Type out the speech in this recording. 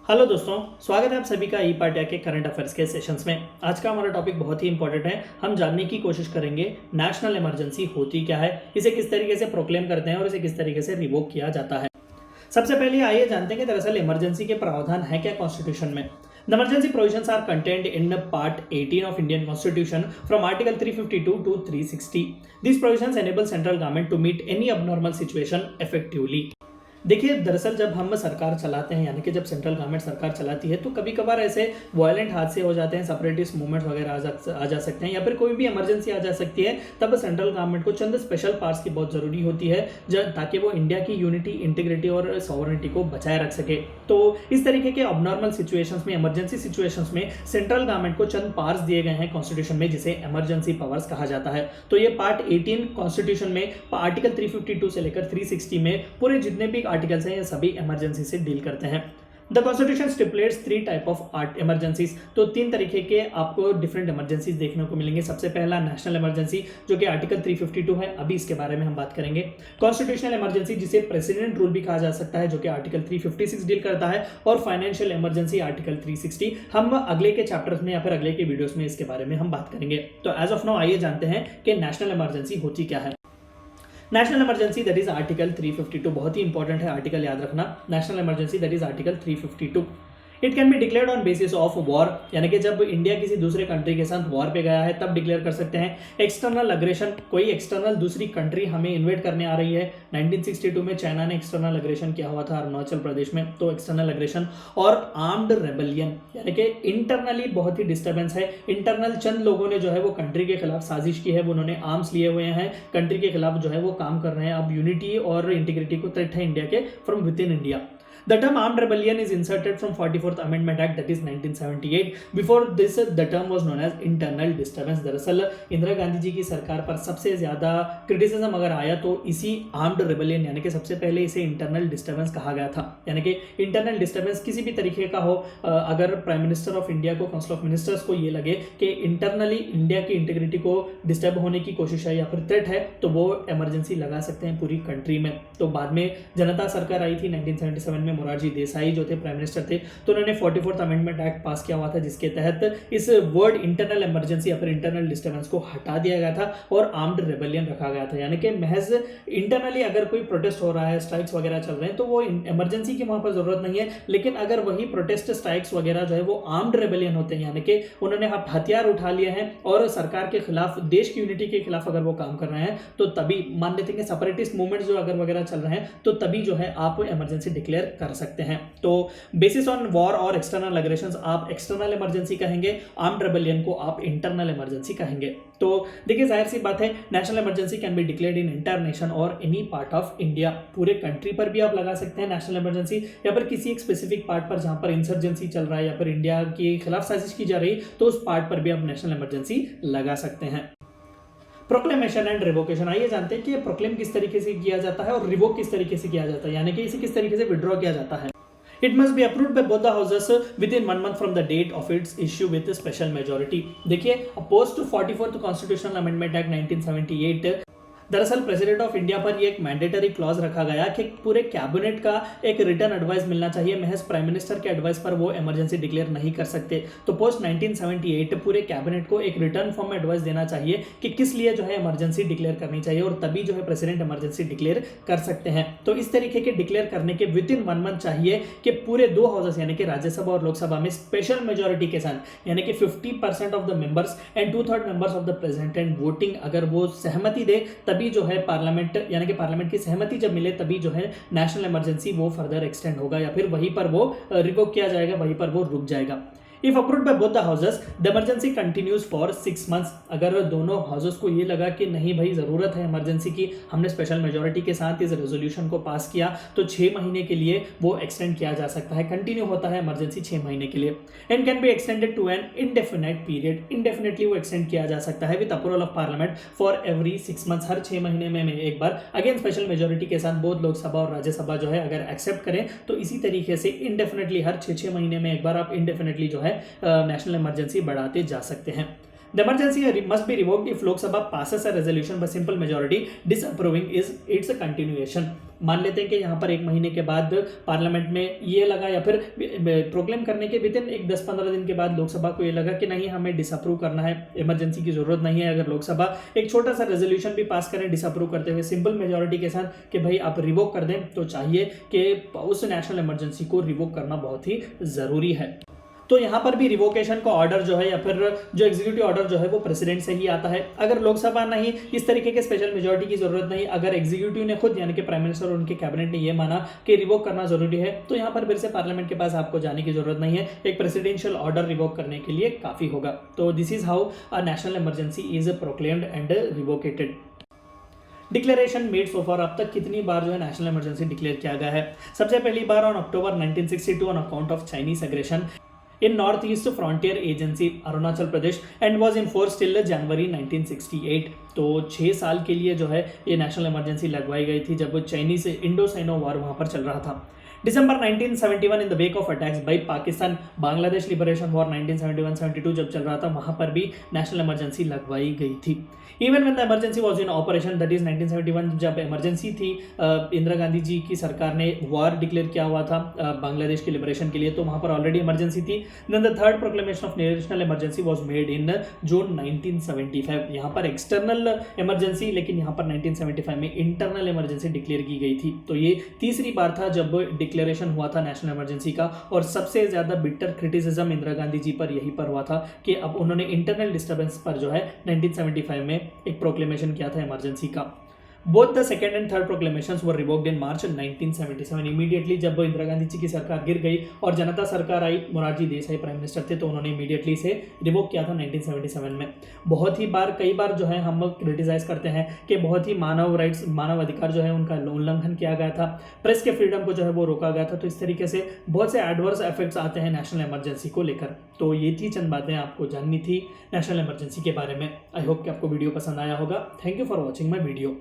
Hello दोस्तों, स्वागत है आप सभी का ई पार्टिया के करंट अफेयर्स के सेशंस में। आज का हमारा टॉपिक बहुत ही इंपॉर्टेंट है। हम जानने की कोशिश करेंगे नेशनल इमरजेंसी होती क्या है, इसे किस तरीके से प्रोक्लेम करते हैं और इसे किस तरीके से रिवोक किया जाता है। सबसे पहले आइए जानते हैं कि दरअसल इमरजेंसी के प्रावधान है क्या कॉन्स्टिट्यूशन में। The emergency provisions are contained in Part 18 of Indian Constitution from Article 352 to 360. These provisions enable central government to meet any abnormal situation effectively. देखिए, दरअसल जब हम सरकार चलाते हैं, यानी कि जब सेंट्रल गवर्नमेंट सरकार चलाती है, तो कभी कभार ऐसे वायलेंट हादसे हो जाते हैं, सेपरेटिस्ट मूवमेंट्स वगैरह आ जा सकते हैं, या फिर कोई भी इमरजेंसी आ जा सकती है। तब सेंट्रल गवर्नमेंट को चंद स्पेशल पावर्स की बहुत ज़रूरी होती है ताकि वो इंडिया की यूनिटी, इंटीग्रिटी और सॉवरेनिटी को बचाए रख सके। तो इस तरीके के अबनॉर्मल सिचुएशंस में, इमरजेंसी सिचुएशंस में सेंट्रल गवर्नमेंट को चंद पावर्स दिए गए हैं कॉन्स्टिट्यूशन में, जिसे इमरजेंसी पावर्स कहा जाता है। तो ये पार्ट 18 कॉन्स्टिट्यूशन में आर्टिकल 352 से लेकर 360 में पूरे जितने भी आर्टिकल्स हैं, ये सभी इमरजेंसी से डील करते हैं। The constitution stipulates 3 type of emergencies. तो 3 तरीके के आपको डिफरेंट इमरजेंसीज देखने को मिलेंगे। सबसे पहला नेशनल इमरजेंसी, जो कि आर्टिकल 352 है, अभी इसके बारे में हम बात करेंगे। कॉन्स्टिट्यूशनल इमरजेंसी, जिसे प्रेसिडेंट रूल भी कहा जा सकता है, जो कि आर्टिकल 356 डील करता है। और फाइनेंशियल इमरजेंसी आर्टिकल 360। हम अगले के चैप्टर्स में या फिर अगले के वीडियोस में इसके बारे में हम बात करेंगे। तो एज ऑफ नाउ आइए जानते हैं कि नेशनल इमरजेंसी होती क्या है। National emergency that is article 352, बहुत ही इंपॉर्टेंट है, आर्टिकल याद रखना। National emergency that is article 352। It can be declared on basis of war, यानी कि जब इंडिया किसी दूसरे कंट्री के साथ वॉर पे गया है तब डिक्लेयर कर सकते हैं। एक्सटर्नल अग्रेशन, कोई एक्सटर्नल दूसरी कंट्री हमें इन्वेट करने आ रही है। 1962 में चाइना ने एक्सटर्नल अग्रेशन किया हुआ था अरुणाचल प्रदेश में, तो एक्सटर्नल अग्रेशन। और आर्म्ड रेबेलियन, यानी कि इंटरनली बहुत ही डिस्टर्बेंस है। इंटरनल चंद लोगों ने जो है वो कंट्री के खिलाफ साजिश की है, वो उन्होंने आर्म्स लिए हुए हैं, कंट्री के खिलाफ जो है वो काम कर रहे हैं। अब यूनिटी और इंटीग्रिटी को थ्रेट है इंडिया के from with in India. The term armed rebellion is inserted from 44th Amendment Act, that is 1978. Before this, the term was known as internal disturbance. दरअसल इंदिरा गांधी जी की सरकार पर सबसे ज़्यादा क्रिटिसिज्म अगर आया तो इसी आर्म्ड रेबेलियन, यानी कि सबसे पहले इसे इंटरनल डिस्टर्बेंस कहा गया था। यानी कि इंटरनल डिस्टर्बेंस किसी भी तरीके का हो, अगर प्राइम मिनिस्टर ऑफ इंडिया को, काउंसिल ऑफ मिनिस्टर्स को ये लगे कि इंटरनली इंडिया की इंटीग्रिटी को डिस्टर्ब होने की कोशिश है या फिर थ्रेट है, तो वो इमरजेंसी लगा सकते हैं पूरी कंट्री में। तो बाद में जनता सरकार आई थी 1977 में, मोरारजी देसाई जो थे प्राइम मिनिस्टर थे, तो उन्होंने 44th अमेंडमेंट एक्ट पास किया हुआ था, जिसके तहत इस वर्ड इंटरनल इमरजेंसी या फिर इंटरनल डिस्टर्बेंस को हटा दिया गया था और आर्म्ड रेबेलियन रखा गया था। यानी कि महज इंटरनली अगर कोई प्रोटेस्ट हो रहा है, स्ट्राइक्स वगैरह चल रहे हैं, तो वो इमरजेंसी की वहां पर जरूरत नहीं है। लेकिन अगर वही प्रोटेस्ट, स्ट्राइक्स वगैरह जो है वो आर्म्ड रेबेलियन होते हैं, यानी कि उन्होंने हथियार उठा लिए हैं और सरकार के खिलाफ, देश की यूनिटी के खिलाफ अगर वो काम कर रहे हैं, तो तभी मान लेते हैं कि सेपरेटिस्ट मूवमेंट जो अगर वगैरह चल रहे हैं, तो तभी जो है आप इमरजेंसी डिक्लेयर कर सकते हैं। तो बेसिस ऑन वॉर और एक्सटर्नल अग्रेशंस आप एक्सटर्नल इमरजेंसी कहेंगे, आर्म्ड रेबेलियन को आप इंटरनल इमरजेंसी कहेंगे। तो देखिए, जाहिर सी बात है, national emergency can be declared in entire nation और एनी पार्ट ऑफ इंडिया। पूरे कंट्री पर भी आप लगा सकते हैं नेशनल इमरजेंसी, या फिर किसी एक स्पेसिफिक पार्ट पर जहां पर इंसर्जेंसी चल रहा है या फिर इंडिया के खिलाफ साजिश की जा रही, तो उस पार्ट पर भी आप नेशनल इमरजेंसी लगा सकते हैं। प्रोक्लेमेशन एंड रिवोकेशन, आइए जानते हैं कि प्रोक्लेम किस तरीके से किया जाता है और रिवोक किस तरीके से किया जाता है, यानी कि इसे किस तरीके से विड्रॉ किया जाता है। It must be approved by both the houses within 1 month from the date of its issue with a special majority. देखिए, opposed to 44th Constitutional Amendment Act 1978, दरअसल प्रेसिडेंट ऑफ इंडिया पर ये एक मैंडेटरी क्लॉज रखा गया कि पूरे cabinet का एक रिटर्न एडवाइस मिलना चाहिए। महज प्राइम मिनिस्टर के एडवाइस पर वो इमरजेंसी डिक्लेयर नहीं कर सकते। तो पोस्ट 1978 पूरे कैबिनेट को एक रिटर्न फॉर्म में एडवाइस देना चाहिए कि किस लिए जो है इमरजेंसी डिक्लेयर करनी चाहिए, और तभी जो है प्रेसिडेंट इमरजेंसी डिक्लेयर कर सकते हैं। तो इस तरीके के डिक्लेयर करने के विद इन 1 मंथ चाहिए कि पूरे 2 हाउसेस, यानी कि राज्यसभा और लोकसभा में स्पेशल मेजोरिटी के साथ, यानी कि 50% of the members and 2/3 members of the president and voting, अगर वो सहमति दे, तभी जो है पार्लियामेंट, यानी कि पार्लियामेंट की सहमति जब मिले, तभी जो है नेशनल इमरजेंसी वो फर्दर एक्सटेंड होगा, या फिर वहीं पर वो रिवोक किया जाएगा, वहीं पर वो रुक जाएगा। If approved by both the houses, the emergency continues for 6 months. अगर दोनों हाउसेस को ये लगा कि नहीं भाई ज़रूरत है इमरजेंसी की, हमने स्पेशल मेजोरिटी के साथ इस रेजोल्यूशन को पास किया, तो 6 महीने के लिए वो एक्सटेंड किया जा सकता है, कंटिन्यू होता है इमरजेंसी 6 महीने के लिए। And can be extended to an indefinite period, indefinitely वो एक्सटेंड किया जा सकता है with approval of parliament for every 6 months, हर 6 महीने में एक बार, अगेन स्पेशल मेजोरिटी के साथ। बोथ लोकसभा और राज्यसभा जो है अगर एक्सेप्ट करें, तो इसी तरीके से इंडेफिनेटली हर 6 महीने में एक बार आप इंडेफिनेटली जो है नेशनल इमरजेंसी बढ़ाते जा सकते हैं। The emergency must be revoked if Lok Sabha passes a resolution by simple majority disapproving its continuation. मान लेते हैं कि यहाँ पर 1 महीने के बाद पार्लियामेंट में ये लगा या फिर प्रोक्लेम करने के विदिन एक 10-15 दिन के बाद लोकसभा को ये लगा कि नहीं, हमें डिसअप्रूव करना है, इमरजेंसी की जरूरत नहीं है। अगर लोकसभा एक छोटा सा रेजोल्यूशन भी पास करें डिसअप्रूव करते हुए सिंपल मेजोरिटी के साथ कि भाई आप रिवोक कर दें, तो चाहिए कि उस नेशनल इमरजेंसी को रिवोक करना बहुत ही ज़रूरी है। तो यहाँ पर भी रिवोकेशन का ऑर्डर जो है या फिर जो एग्जीक्यूटिव ऑर्डर जो है वो प्रेसिडेंट से ही आता है। अगर लोकसभा नहीं, इस तरीके के स्पेशल मेजोरिटी की जरूरत नहीं, अगर एग्जीक्यूटिव ने खुद यानी कि प्राइम मिनिस्टर और उनके कैबिनेट ने ये माना कि रिवोक करना जरूरी है, तो यहाँ पर फिर से पार्लियामेंट के पास आपको जाने की जरूरत नहीं है, एक प्रेसिडेंशियल ऑर्डर रिवोक करने के लिए काफ़ी होगा। तो this is how a national emergency is proclaimed and revocated. Declaration made so far, अब तक कितनी बार जो है नेशनल इमरजेंसी डिक्लेयर किया गया है? सबसे पहली बार on October 1962 on account of Chinese aggression in Northeast Frontier Agency Arunachal Pradesh and was in force till January 1968। तो 6 साल के लिए जो है ये नेशनल इमरजेंसी लगवाई गई थी जब चाइनीज इंडो साइनो वॉर वहाँ पर चल रहा था। दिसंबर 1971 in the wake of attacks by Pakistan, Bangladesh liberation war 1971-72 जब चल रहा था, वहाँ पर भी नेशनल इमरजेंसी लगवाई गई थी। Even when the emergency was in operation, that is 1971 जब इमरजेंसी थी, इंदिरा गांधी जी की सरकार ने वॉर डिक्लेयर किया हुआ था बांग्लादेश के लिबरेशन के लिए, तो वहाँ पर ऑलरेडी इमरजेंसी थी। Then the third proclamation of national emergency was made in June 1975। यहाँ पर एक्सटर्नल इमरजेंसी, लेकिन यहाँ पर 1975 में इंटरनल इमरजेंसी डिक्लेयर की गई थी। तो ये तीसरी बार था जब डिक्लेरेशन हुआ था नेशनल इमरजेंसी का, और सबसे ज़्यादा बिटर क्रिटिसिज्म इंदिरा गांधी जी पर यही पर हुआ था कि अब उन्होंने इंटरनल डिस्टर्बेंस पर जो है 1975 में एक प्रोक्लेमेशन किया था इमरजेंसी का। Both the second and third proclamations were revoked in March 1977। Immediately जब इंदिरा गांधी जी की सरकार गिर गई और जनता सरकार आई, मोरारजी देसाई प्राइम मिनिस्टर थे, तो उन्होंने इमीडिएटली इसे रिवोक किया था 1977 में। बहुत ही बार, कई बार जो है हम क्रिटिसाइज करते हैं कि बहुत ही मानव राइट्स, मानव अधिकार जो है उनका उल्लंघन किया गया था, प्रेस के फ्रीडम को जो है वो रोका गया था। तो इस तरीके से बहुत से एडवर्स इफेक्ट्स आते हैं नेशनल इमरजेंसी को लेकर। तो ये थी चंद बातें आपको जाननी थी नेशनल इमरजेंसी के बारे में। आई होप कि आपको वीडियो पसंद आया होगा। Thank you for watching my video.